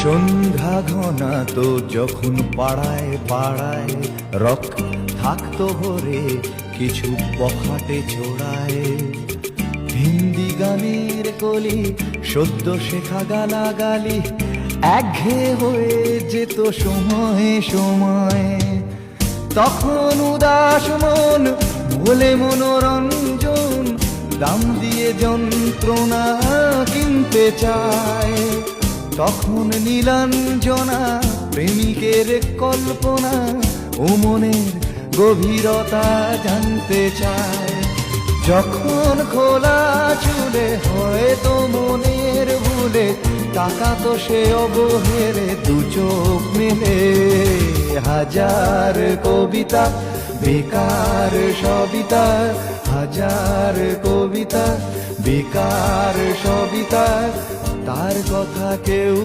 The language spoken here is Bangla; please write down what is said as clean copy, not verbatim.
সন্ধ্যা ঘনা তো যখন পাড়ায় পাড়ায় রক থাকতো ভরে কিছু বখাটে ছোড়ায়, হিন্দি গানের কলি সদ্য শেখা গালাগালি একঘেয়ে হয়ে যেত সময়ে সময়ে। তখন উদাস মন ভোলে মনোরঞ্জন দাম দিয়ে যন্ত্রণা কিনতে চায়। তখন নীলাঞ্জনা প্রেমিকের কল্পনা ও মনের গভীরতা জানতে চায়। যখন খোলা চুলে হয়তো মনের ভুলে তাকাতো সে অবহেলে দু চোখ মেলে। হাজার কবিতা বেকার সবিতা, হাজার কবিতা বেকার সবিতা, তার কথা কেউ